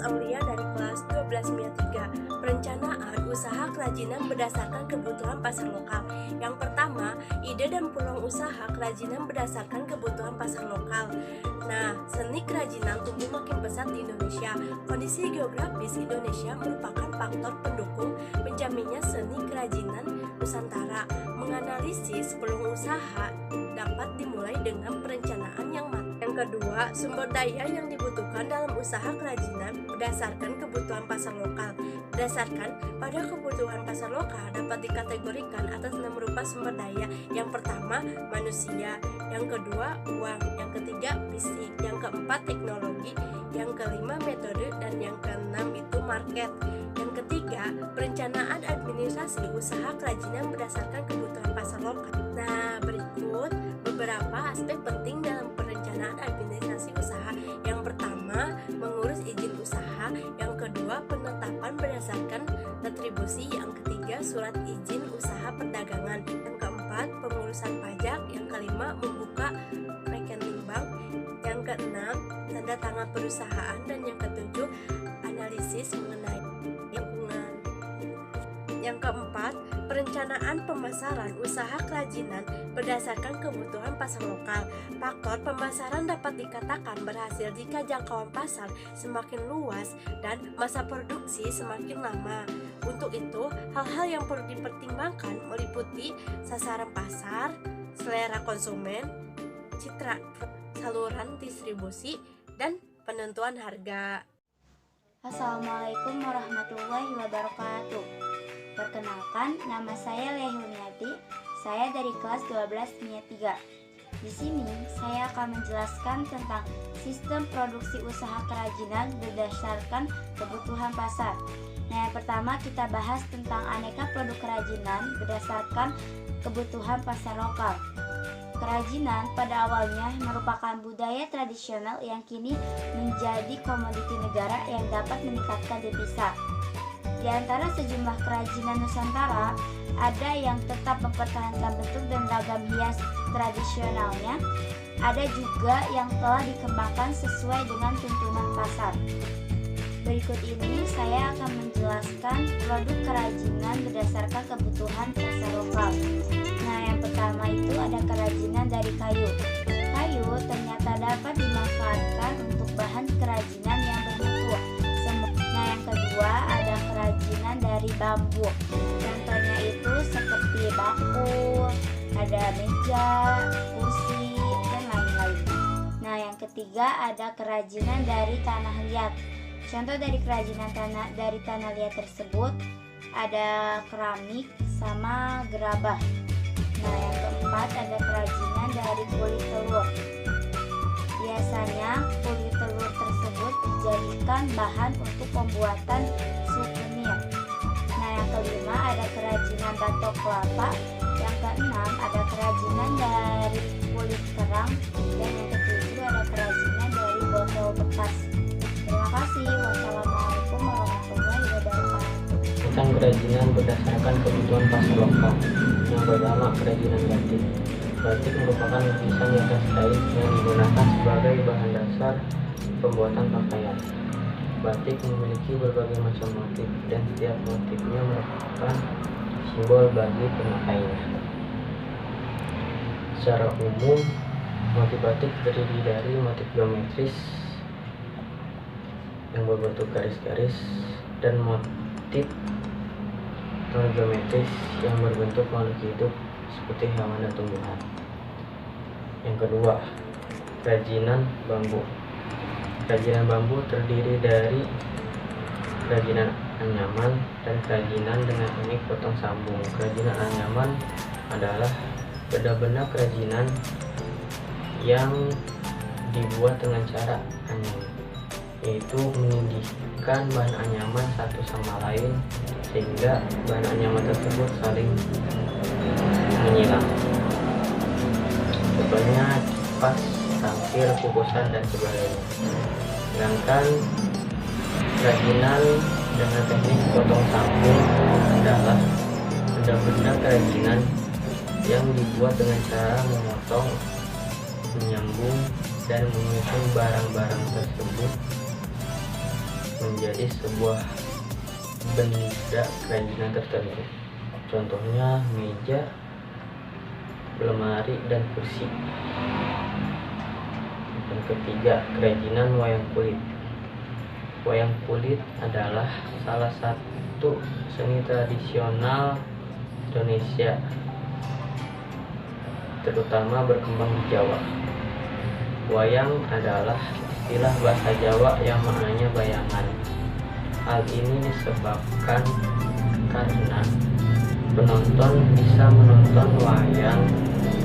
Aulia dari kelas 12 MIA 3. Perencanaan usaha kerajinan berdasarkan kebutuhan pasar lokal. Yang pertama, ide dan peluang usaha kerajinan berdasarkan kebutuhan pasar lokal. Nah, seni kerajinan tumbuh makin pesat di Indonesia. Kondisi geografis Indonesia merupakan faktor pendukung menjaminnya seni kerajinan Nusantara. Menganalisis peluang usaha dapat dimulai dengan perencanaan yang matang. Yang kedua, sumber daya yang dibutuhkan dalam usaha kerajinan berdasarkan kebutuhan pasar lokal. Berdasarkan pada kebutuhan pasar lokal dapat dikategorikan atas 6 rupa sumber daya. Yang pertama, manusia. Yang kedua, uang. Yang ketiga, fisik. Yang keempat, teknologi. Yang kelima, metode. Dan yang keenam itu market. Yang ketiga, perencanaan administrasi usaha kerajinan berdasarkan kebutuhan pasar lokal. Nah, berikut beberapa aspek penting dalam perencanaan administrasi usaha. Yang pertama, mengurus izin usaha. Yang kedua, penetapan berdasarkan retribusi. Yang ketiga, surat izin usaha perdagangan. Yang keempat, pengurusan pajak. Yang kelima, membuka rekening bank. Yang keenam, tanda tangan perusahaan. Dan yang ketujuh, analisis mengenai lingkungan. Yang keempat, perencanaan pemasaran usaha kerajinan berdasarkan kebutuhan pasar lokal. Faktor pemasaran dapat dikatakan berhasil jika jangkauan pasar semakin luas dan masa produksi semakin lama. Untuk itu, hal-hal yang perlu dipertimbangkan meliputi sasaran pasar, selera konsumen, citra saluran distribusi, dan penentuan harga. Assalamualaikum warahmatullahi wabarakatuh. Perkenalkan, nama saya Lea Huniati. Saya dari kelas 12 MIA 3. Di sini saya akan menjelaskan tentang sistem produksi usaha kerajinan berdasarkan kebutuhan pasar. Nah, yang pertama kita bahas tentang aneka produk kerajinan berdasarkan kebutuhan pasar lokal. Kerajinan pada awalnya merupakan budaya tradisional yang kini menjadi komoditi negara yang dapat meningkatkan devisa. Di antara sejumlah kerajinan Nusantara, ada yang tetap mempertahankan bentuk dan ragam hias tradisionalnya, ada juga yang telah dikembangkan sesuai dengan tuntunan pasar. Berikut ini saya akan menjelaskan produk kerajinan berdasarkan kebutuhan pasar lokal. Nah, yang pertama itu ada kerajinan dari kayu. Kayu ternyata dapat dimanfaatkan untuk bahan kerajinan yang bermutu. Nah, yang kedua ada kerajinan dari bambu. Contohnya itu seperti bakul, ada meja, kursi, dan lain-lain. Nah, yang ketiga ada kerajinan dari tanah liat. Contoh dari kerajinan dari tanah liat tersebut ada keramik sama gerabah. Nah, yang keempat ada kerajinan dari kulit telur. Biasanya kulit telur tersebut dijadikan bahan untuk pembuatan souvenir. Nah, yang kelima ada kerajinan batok kelapa. Yang keenam ada kerajinan dari kulit kerang. Dan yang ketujuh ada kerajinan dari botol bekas. Terima kasih. Wassalamualaikum warahmatullahi wabarakatuh. Tentang kerajinan berdasarkan kebutuhan pasar lokal. Yang pertama, kerajinan batik. Batik merupakan lukisan di atas kain yang digunakan sebagai bahan dasar pembuatan pakaian. Batik memiliki berbagai macam motif dan setiap motifnya merupakan simbol bagi pemakainya. Secara umum, motif batik terdiri dari motif geometris yang berbentuk garis-garis dan motif non-geometris yang berbentuk makhluk hidup seperti hewan dan tumbuhan. Yang kedua, kerajinan bambu. Kerajinan bambu terdiri dari kerajinan anyaman dan kerajinan dengan teknik potong sambung. Kerajinan anyaman adalah benda-benda kerajinan yang dibuat dengan cara anyaman, yaitu menyedihkan bahan anyaman satu sama lain sehingga bahan anyaman tersebut saling menyilang. Contohnya kipas, tangkir, kukusan, dan sebagainya. Sedangkan kerajinan dengan teknik potong sambung adalah benda-benda kerajinan yang dibuat dengan cara memotong, menyambung, dan menyusun barang-barang tersebut menjadi sebuah benda kerajinan tertentu. Contohnya meja, lemari, dan kursi. Yang ketiga, kerajinan wayang kulit. Wayang kulit adalah salah satu seni tradisional Indonesia, terutama berkembang di Jawa. Wayang adalah istilah bahasa Jawa yang maknanya bayangan. Hal ini disebabkan karena penonton bisa menonton wayang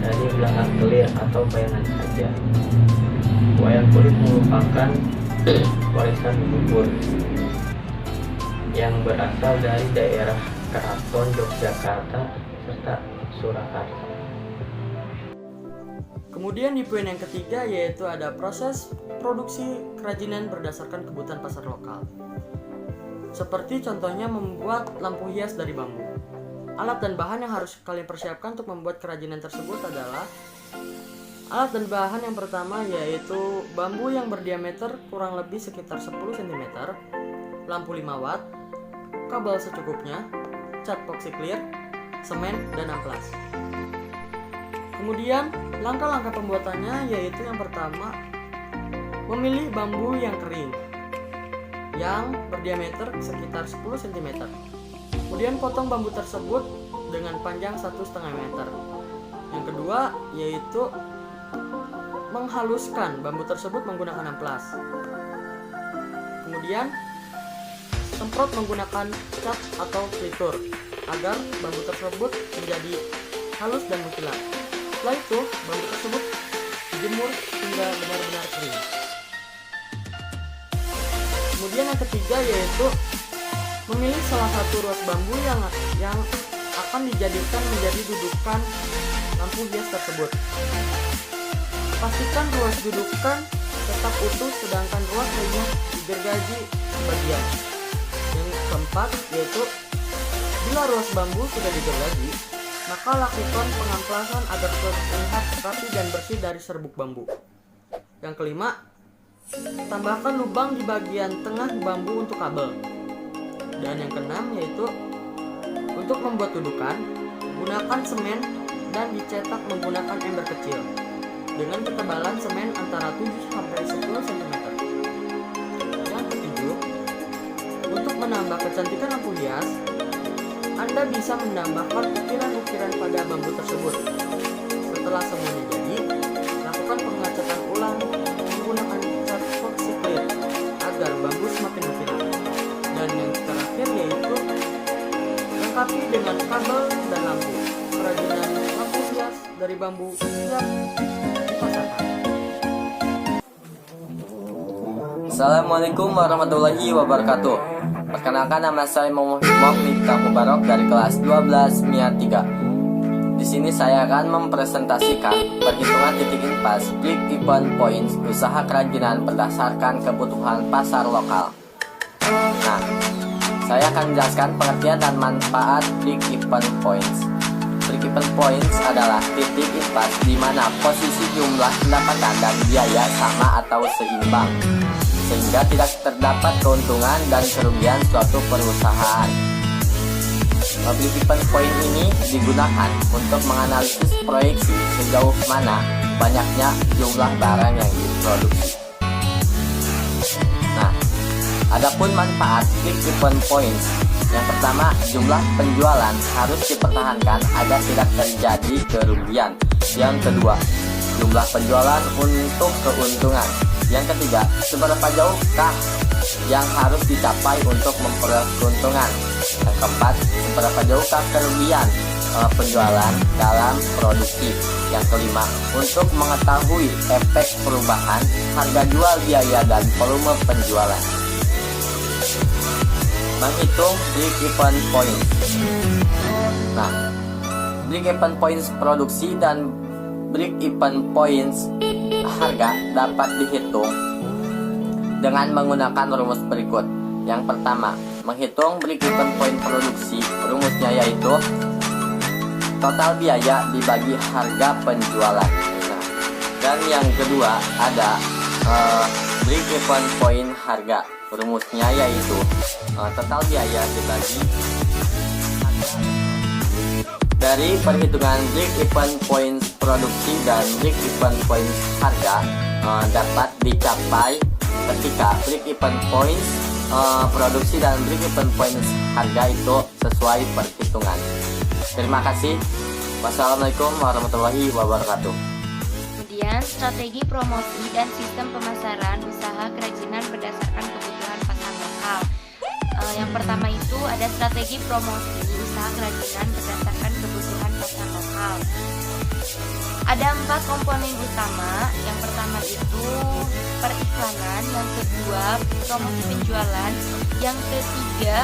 dari belakang kelir atau bayangan saja. Wayang kulit merupakan warisan leluhur yang berasal dari daerah Keraton Yogyakarta serta Surakarta. Kemudian di poin yang ketiga yaitu ada proses produksi kerajinan berdasarkan kebutuhan pasar lokal. Seperti contohnya membuat lampu hias dari bambu. Alat dan bahan yang harus kalian persiapkan untuk membuat kerajinan tersebut adalah alat dan bahan yang pertama yaitu bambu yang berdiameter kurang lebih sekitar 10 cm, lampu 5 watt, kabel secukupnya, cat epoxy clear, semen, dan amplas. Kemudian langkah-langkah pembuatannya yaitu yang pertama memilih bambu yang kering yang berdiameter sekitar 10 cm. Kemudian potong bambu tersebut dengan panjang 1,5 meter. Yang kedua yaitu menghaluskan bambu tersebut menggunakan amplas. Kemudian semprot menggunakan cat atau flitur agar bambu tersebut menjadi halus dan mengkilat. Setelah itu bambu tersebut dijemur hingga benar-benar kering. Kemudian yang ketiga yaitu memilih salah satu ruas bambu yang akan dijadikan menjadi dudukan lampu hias tersebut. Pastikan ruas dudukan tetap utuh sedangkan ruas lainnya digergaji sebagian. Yang keempat yaitu bila ruas bambu sudah digergaji, maka lakukan pengamplasan agar terlihat rapi dan bersih dari serbuk bambu. Yang kelima, tambahkan lubang di bagian tengah bambu untuk kabel. Dan yang keenam yaitu untuk membuat dudukan, gunakan semen dan dicetak menggunakan ember kecil dengan ketebalan semen antara 7-10 cm. Yang ketujuh, untuk menambah kecantikan lampu hias, Anda bisa menambahkan ukiran-ukiran pada bambu tersebut. Setelah semuanya jadi, lakukan pengecatan ulang menggunakan cat epoxy clear agar bambu semakin mengkilat. Dan yang terakhir yaitu lengkapi dengan kabel dan lampu. Kerajinan lampu hias dari bambu siap dipasarkan. Assalamualaikum warahmatullahi wabarakatuh. Perkenalkan, nama saya Muhammad Miftah Mubarak dari kelas 12 MIA 3. Di sini saya akan mempresentasikan perhitungan titik impas break even points usaha kerajinan berdasarkan kebutuhan pasar lokal. Nah, saya akan menjelaskan pengertian dan manfaat break even points. Break even points adalah titik impas di mana posisi jumlah pendapatan dan biaya sama atau seimbang, sehingga tidak terdapat keuntungan dan kerugian suatu perusahaan. Break even point ini digunakan untuk menganalisis proyeksi sejauh mana banyaknya jumlah barang yang diproduksi. Nah, adapun manfaat break even points, yang pertama, jumlah penjualan harus dipertahankan agar tidak terjadi kerugian. Yang kedua, jumlah penjualan untuk keuntungan. Yang ketiga, seberapa jauhkah yang harus dicapai untuk memperoleh keuntungan. Yang keempat, seberapa jauhkah kerugian penjualan dalam produksi. Yang kelima, untuk mengetahui efek perubahan harga jual, biaya, dan volume penjualan. Menghitung break even point. Nah, break even points produksi dan break even points harga dapat dihitung dengan menggunakan rumus berikut. Yang pertama, menghitung break even point produksi. Rumusnya yaitu total biaya dibagi harga penjualan. Nah, dan yang kedua ada break-even point harga. Rumusnya yaitu total biaya dibagi dari perhitungan break-even point produksi dan break-even point harga dapat dicapai ketika break-even point produksi dan break-even point harga itu sesuai perhitungan. Terima kasih. Wassalamualaikum warahmatullahi wabarakatuh. Kemudian strategi promosi dan sistem pemasaran usaha kerajinan berdasarkan kebutuhan pasar lokal. Yang pertama itu ada strategi promosi usaha kerajinan berdasarkan kebutuhan pasar lokal. Ada 4 komponen utama. Yang pertama itu periklanan, yang kedua promosi penjualan, yang ketiga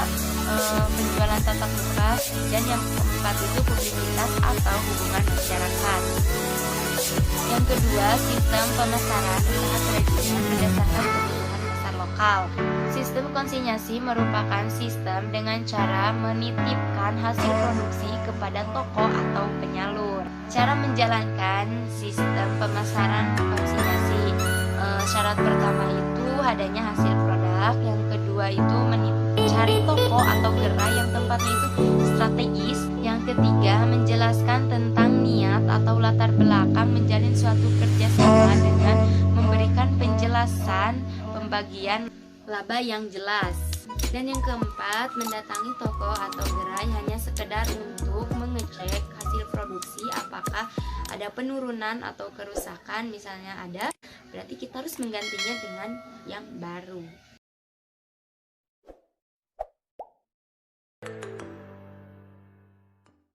penjualan tatap muka, dan yang keempat itu publisitas atau hubungan masyarakat. Yang kedua, sistem pemasaran usaha kerajinan berdasarkan kebutuhan pasar lokal. Sistem konsinyasi merupakan sistem dengan cara menitipkan hasil produksi kepada toko atau penyalur. Cara menjalankan sistem pemasaran konsinyasi, syarat pertama itu adanya hasil produk, yang kedua itu mencari toko atau gerai yang tempatnya itu strategis, yang ketiga menjelaskan tentang niat atau latar belakang menjalin suatu kerjasama dengan memberikan penjelasan pembagian laba yang jelas, dan yang keempat mendatangi toko atau gerai hanya sekedar untuk mengecek hasil produksi apakah ada penurunan atau kerusakan. Misalnya ada, berarti kita harus menggantinya dengan yang baru.